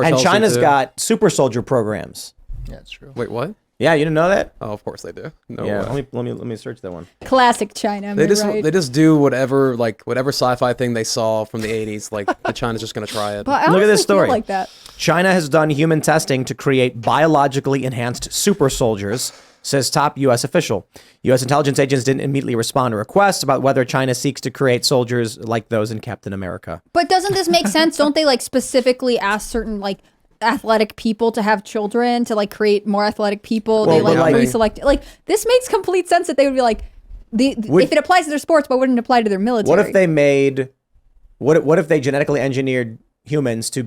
And healthy, China's too. got super soldier programs. Yeah, it's true. Wait, what? Yeah, you didn't know that? Oh, of course they do. No Yeah, way. let me search that one. Classic China. They just do whatever sci-fi thing they saw from the 80s. Like the China's just gonna try it. But I Look at this honestly feel story. like that. China has done human testing to create biologically enhanced super soldiers, says top U.S. official. U.S. intelligence agents didn't immediately respond to requests about whether China seeks to create soldiers like those in Captain America. But doesn't this make sense? Don't they like specifically ask certain like athletic people to have children to like create more athletic people? Well, They like but, like- pre-select. Like this makes complete sense that they would be like, if it applies to their sports, but wouldn't apply to their military. What if they made, what if they genetically engineered humans to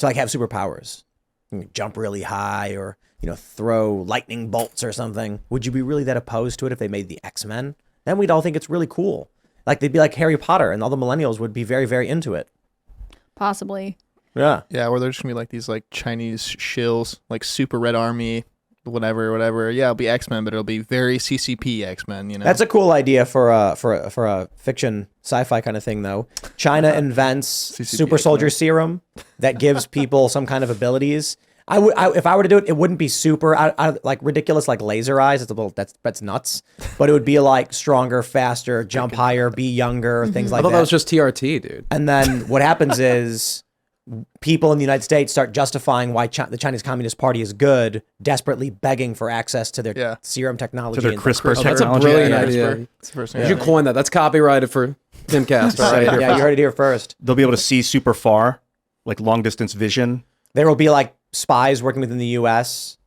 like have superpowers? You can jump really high or, throw lightning bolts or something. Would you be really that opposed to it if they made the X-Men? Then we'd all think it's really cool. Like they'd be like Harry Potter and all the millennials would be very, very into it. Possibly? Yeah. Yeah, where there's gonna be like these like Chinese shills, like Super Red Army, whatever. Yeah, it'll be X-Men, but it'll be very CCP X-Men. That's a cool idea for a fiction sci-fi kind of thing, though. China invents CCP super soldier X-Men. serum that gives people some kind of abilities. If I were to do it, it wouldn't be super like ridiculous, like laser eyes. It's a little that's nuts. But it would be like stronger, faster, jump higher, be younger, things I like thought that. that was just TRT, dude. And then what happens is people in the United States start justifying why the Chinese Communist Party is good, desperately begging for access to their serum technology. To their and CRISPR Oh, that's a technology. brilliant Yeah, idea. CRISPR. It's the first thing You I should think. coin that. That's copyrighted for Timcast. All right. Yeah, you heard it here first. They'll be able to see super far, like long distance vision. There will be like spies working within the U.S.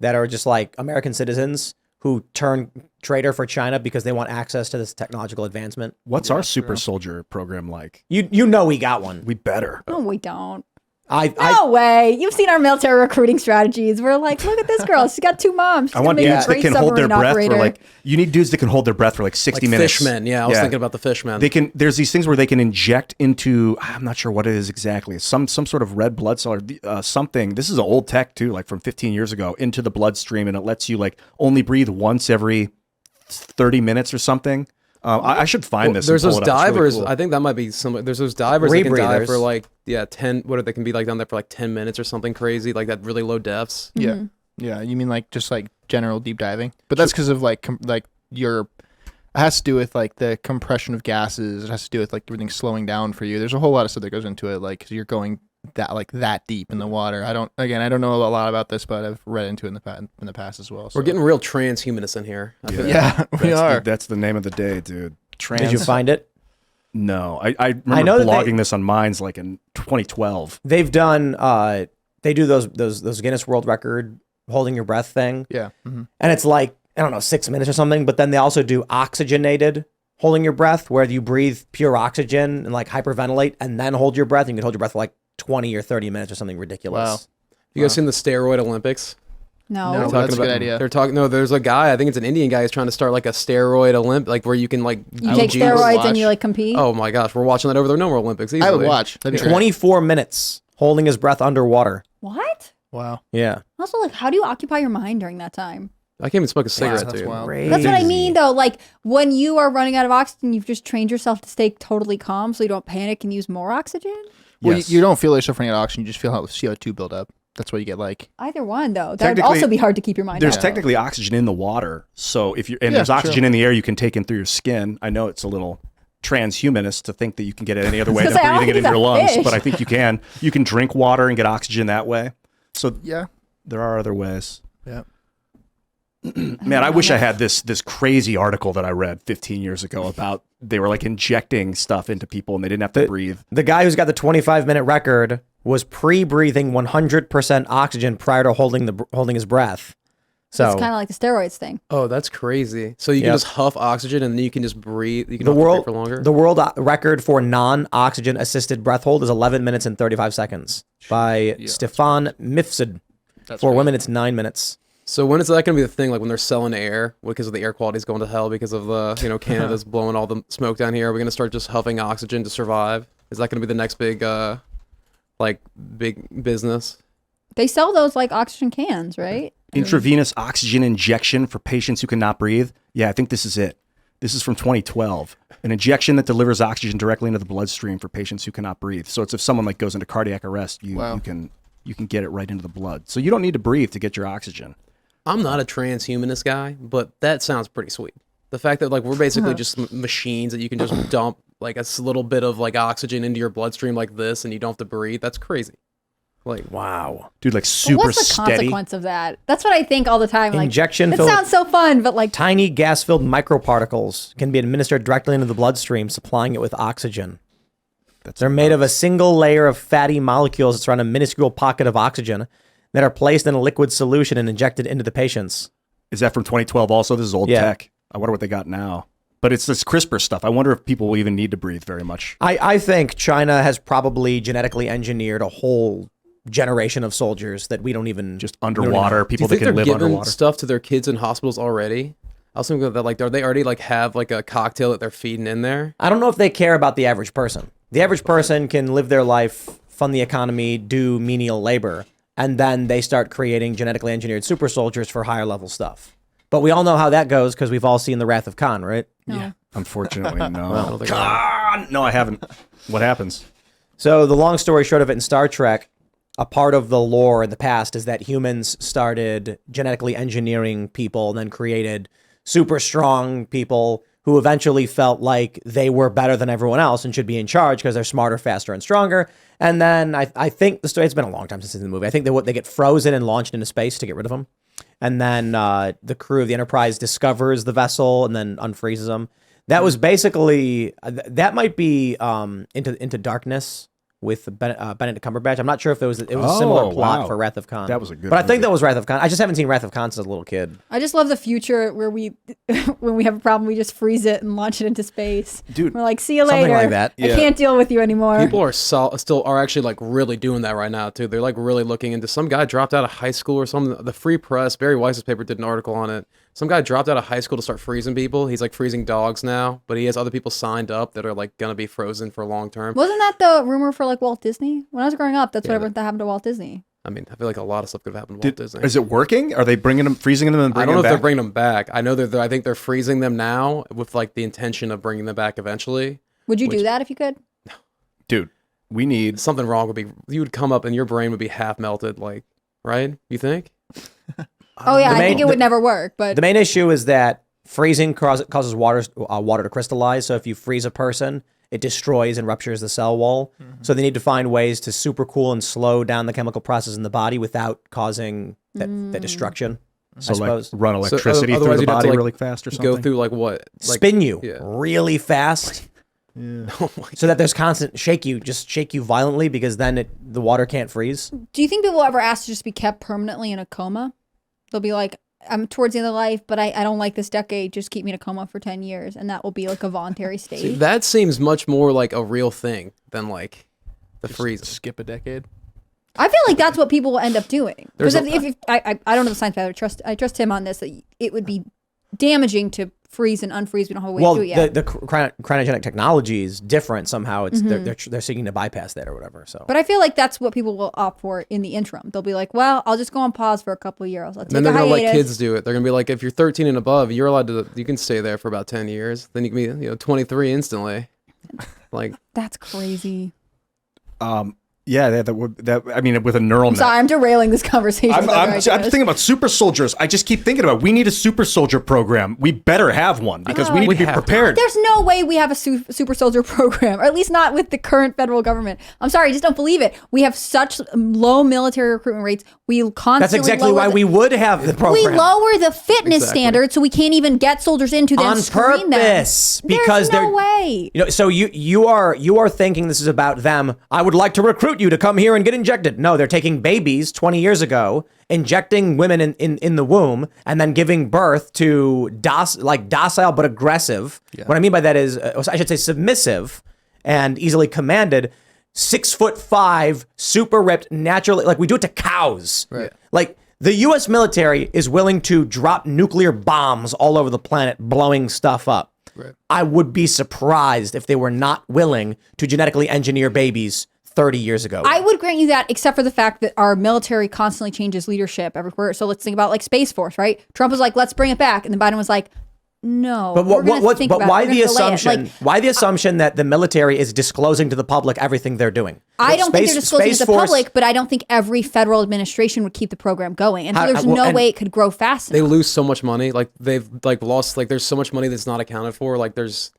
that are just like American citizens who turn traitor for China because they want access to this technological advancement. What's our super soldier program like? You know we got one. We better. No, we don't. I No way. You've seen our military recruiting strategies. We're like, look at this girl. She's got 2 moms. She's I want gonna make dudes a that great can hold their submarine breath operator. for like. You need dudes that can hold their breath for like 60 Like minutes. fishmen. Yeah, I was thinking about the fishmen. They can. There's these things where they can inject into. I'm not sure what it is exactly. Some sort of red blood cell or something. This is an old tech too, like from 15 years ago, into the bloodstream, and it lets you like only breathe once every 30 minutes or something. I should find this. There's and pull those it up. It's really divers. cool. I think that might be some. There's those divers that can dive Rebreathers. for like 10. What they can be like down there for like 10 minutes or something crazy, like that really low depths. Yeah, yeah. You mean like just like general deep diving? But that's because of like your. It has to do with like the compression of gases. It has to do with like everything slowing down for you. There's a whole lot of stuff that goes into it. Like 'cause you're going that deep in the water. I don't know a lot about this, but I've read into it in the past as well. So. We're getting real transhumanist in here. I feel like. yeah, we are. That's the name of the day, dude. Did you find it? No, I remember know that blogging this on Minds like in 2012. They've done. They do those Guinness World Record holding your breath thing, Yeah. and it's like I don't know 6 minutes or something. But then they also do oxygenated holding your breath, where you breathe pure oxygen and like hyperventilate, and then hold your breath. And you can hold your breath for like 20 or 30 minutes or something ridiculous. Wow. You guys seen the steroid Olympics? no. No. Talking That's a good idea. They're talking. No, there's a guy. I think it's an Indian guy who's trying to start like a steroid Olymp, like where you can like. You take would steroids watch. and you like compete? Oh my gosh, we're watching that over the No More Olympics. Easily. I would watch. That'd be great. 24 minutes holding his breath underwater. What? Wow. Yeah. Also, like, how do you occupy your mind during that time? I can't even smoke a cigarette, that's dude. wild. That's what I mean, though. Like, when you are running out of oxygen, you've just trained yourself to stay totally calm so you don't panic and use more oxygen? Well, Yes. you don't feel yourself running out of oxygen. You just feel how CO2 build up. That's what you get like. Either one, though. That would Technically, also be hard to keep your mind There's on. technically oxygen in the water, so if you're and Yeah, there's oxygen true. in the air you can take in through your skin. I know it's a little transhumanist to think that you can get it any other way I was than gonna say, I breathing it don't in your think it's lungs, a but I fish. think you can. You can drink water and get oxygen that way. So Yeah. there are other ways. Yeah. Man, I wish I had this crazy article that I read 15 years ago about they were like injecting stuff into people and they didn't have to breathe. The guy who's got the 25-minute record was pre-breathing 100% oxygen prior to holding his breath. So It's kind of like the steroids thing. Oh, that's crazy. So you can Yep. just huff oxygen and then you can just breathe. You can the hold world for longer. the world record for non-oxygen assisted breath hold is 11 minutes and 35 seconds by Stefan Mifsud. For women, it's 9 minutes. So when is that going to be the thing? Like when they're selling air because of the air quality is going to hell because of the Canada's blowing all the smoke down here. Are we going to start just huffing oxygen to survive? Is that going to be the next big big business? They sell those like oxygen cans, right? Intravenous oxygen injection for patients who cannot breathe. Yeah, I think this is it. This is from 2012. An injection that delivers oxygen directly into the bloodstream for patients who cannot breathe. So it's if someone like goes into cardiac arrest, you can get it right into the blood. So you don't need to breathe to get your oxygen. I'm not a transhumanist guy, but that sounds pretty sweet. The fact that like we're basically just machines that you can just dump like a little bit of like oxygen into your bloodstream like this, and you don't have to breathe. That's crazy. Like Wow. Dude, like But super what's the steady. consequence of that? That's what I think all the time. Like, Injection it filled- sounds so fun, but like, Tiny gas-filled microparticles can be administered directly into the bloodstream, supplying it with oxygen. They're made of a single layer of fatty molecules that surround a minuscule pocket of oxygen that are placed in a liquid solution and injected into the patients. Is that from 2012 also? This is old Yeah. tech. I wonder what they got now. But it's this CRISPR stuff. I wonder if people will even need to breathe very much. I think China has probably genetically engineered a whole generation of soldiers that we don't even Just we don't even underwater, know. do people you that think can they're live giving underwater. stuff to their kids in hospitals already? I was thinking that like, are they already like have like a cocktail that they're feeding in there? I don't know if they care about the average person. The average person can live their life, fund the economy, do menial labor, and then they start creating genetically engineered super soldiers for higher level stuff. But we all know how that goes because we've all seen The Wrath of Khan, right? no. Unfortunately, I no. don't think I No, I haven't. What happens? So the long story short of it in Star Trek, a part of the lore in the past is that humans started genetically engineering people and then created super strong people who eventually felt like they were better than everyone else and should be in charge because they're smarter, faster, and stronger. And then I think the story, it's been a long time since I've seen the movie. I think they get frozen and launched into space to get rid of them. And then the crew of the Enterprise discovers the vessel and then unfreezes them. That was basically, that might be Into Darkness with Benedict Cumberbatch. I'm not sure if it was a similar plot wow. for Wrath of Khan. That was a good But I think movie. that was Wrath of Khan. I just haven't seen Wrath of Khan since a little kid. I just love the future where we, when we have a problem, we just freeze it and launch it into space. Dude, We're like, see you something later. like that. I can't deal with you anymore. People are still are actually like really doing that right now too. They're like really looking into. Some guy dropped out of high school or something. The Free Press, Barry Weiss's paper, did an article on it. Some guy dropped out of high school to start freezing people. He's like freezing dogs now, but he has other people signed up that are like gonna be frozen for long term. Wasn't that the rumor for like Walt Disney? When I was growing up, that's what everything that happened to Walt Disney. I mean, I feel like a lot of stuff could have happened to Walt Disney. Is it working? Are they bringing them, freezing them, and I bringing don't know them if they're back? bringing them back. I know I think they're freezing them now with like the intention of bringing them back eventually. Would you do that if you could? Dude, we need. Something wrong would be. You would come up and your brain would be half melted. Like, right? You think? Oh yeah, The I main- think it would never work. But The main issue is that freezing causes water to crystallize. So if you freeze a person, it destroys and ruptures the cell wall. So they need to find ways to super cool and slow down the chemical process in the body without causing that destruction. So I suppose. like run electricity otherwise through the you'd have to, body like, really fast or something. Go through like what? Like, Spin you yeah. really fast. So that there's constant shake you violently because then the water can't freeze. do you think people will ever ask to just be kept permanently in a coma? They'll be like, I'm towards the end of life, but I don't like this decade. Just keep me in a coma for 10 years. And that will be like a voluntary state. See, that seems much more like a real thing than like the freezing. Skip a decade. I feel like that's what people will end up doing. Because There's if I don't know the science, but I trust him on this, that it would be damaging to freeze and unfreeze. We don't have a way Well, to do it yet. the cryogenic technology is different somehow. It's they're seeking to bypass that or whatever. So But I feel like that's what people will opt for in the interim. They'll be like, well, I'll just go on pause for a couple of years. I'll take Then a they're gonna hiatus. let kids do it. They're gonna be like, if you're 13 and above, you're allowed to. You can stay there for about 10 years. Then you can be 23 instantly. Like That's crazy. Yeah, I mean, with a neural I'm net. sorry, I'm derailing this conversation. I'm thinking about super soldiers. I just keep thinking about we need a super soldier program. We better have one because we need We to be have to. prepared. There's no way we have a super soldier program, or at least not with the current federal government. I'm sorry, I just don't believe it. We have such low military recruitment rates. We constantly that's exactly lower why the- we would have the program. we lower the fitness Exactly. standards, so we can't even get soldiers in to then on screen them. purpose because There's no they're way. So you are thinking this is about them. I would like to recruit you to come here and get injected. No, they're taking babies 20 years ago, injecting women in the womb, and then giving birth to docile but aggressive. What I mean by that is, I should say submissive and easily commanded. 6'5", super ripped, naturally, like we do it to cows. Right. Like the U.S. military is willing to drop nuclear bombs all over the planet, blowing stuff up. Right. I would be surprised if they were not willing to genetically engineer babies 30 years ago. I would grant you that, except for the fact that our military constantly changes leadership everywhere. So let's think about like Space Force, right? Trump was like, let's bring it back. And then Biden was like, No. But we're gonna think about it. why We're the gonna delay it. assumption? Like, Why the assumption that the military is disclosing to the public everything they're doing? I don't think they're disclosing Space to the Force- public, but I don't think every federal administration would keep the program going. And so there's well, no and- way it could grow fast They enough. lose so much money. Like they've like lost. Like there's so much money that's not accounted for. Like there's.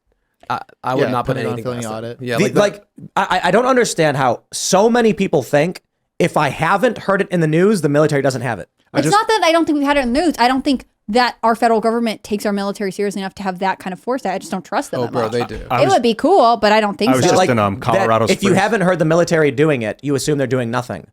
I would Yeah, not put Pentagon anything filling past the it. audit. Yeah, I don't understand how so many people think if I haven't heard it in the news, the military doesn't have it. It's not that I don't think we've had it in the news. I don't think that our federal government takes our military seriously enough to have that kind of foresight. I just don't trust them Oh, that bro, much. they do. It would be cool, but I don't think I was so. just in Colorado that if you Springs. haven't heard the military doing it, you assume they're doing nothing.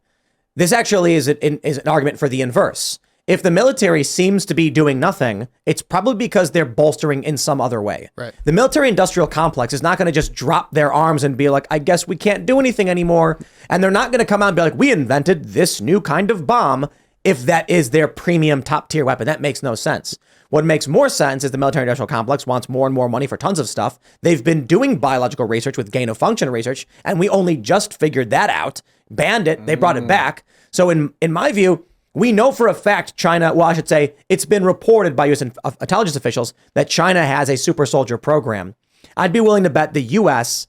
This actually is an argument for the inverse. If the military seems to be doing nothing, it's probably because they're bolstering in some other way. Right. The military-industrial complex is not going to just drop their arms and be like, I guess we can't do anything anymore. And they're not going to come out and be like, we invented this new kind of bomb, if that is their premium top-tier weapon. That makes no sense. What makes more sense is the military-industrial complex wants more and more money for tons of stuff. They've been doing biological research with gain-of-function research, and we only just figured that out, banned it, they brought it back. So in my view, we know for a fact China, well, I should say, it's been reported by U.S. intelligence officials that China has a super soldier program. I'd be willing to bet the U.S.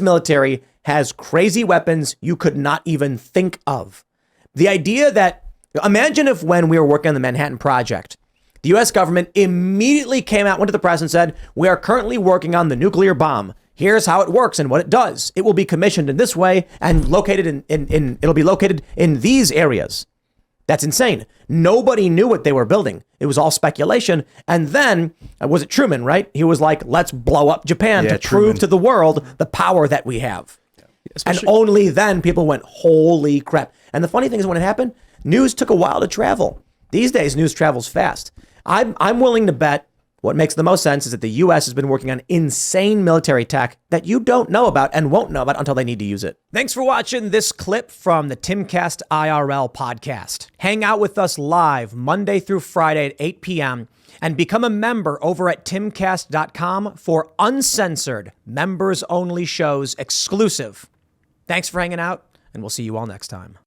military has crazy weapons you could not even think of. The idea that, imagine if when we were working on the Manhattan Project, the U.S. government immediately came out, went to the press and said, we are currently working on the nuclear bomb. Here's how it works and what it does. It will be commissioned in this way and located it'll be located in these areas. That's insane. Nobody knew what they were building. It was all speculation. And then, was it Truman, right? He was like, let's blow up Japan to Truman. prove to the world the power that we have. And only then people went, holy crap. And the funny thing is when it happened, news took a while to travel. These days, news travels fast. I'm willing to bet what makes the most sense is that the U.S. has been working on insane military tech that you don't know about and won't know about until they need to use it. Thanks for watching this clip from the Timcast IRL podcast. Hang out with us live Monday through Friday at 8 p.m. and become a member over at timcast.com for uncensored, members-only shows exclusive. Thanks for hanging out, and we'll see you all next time.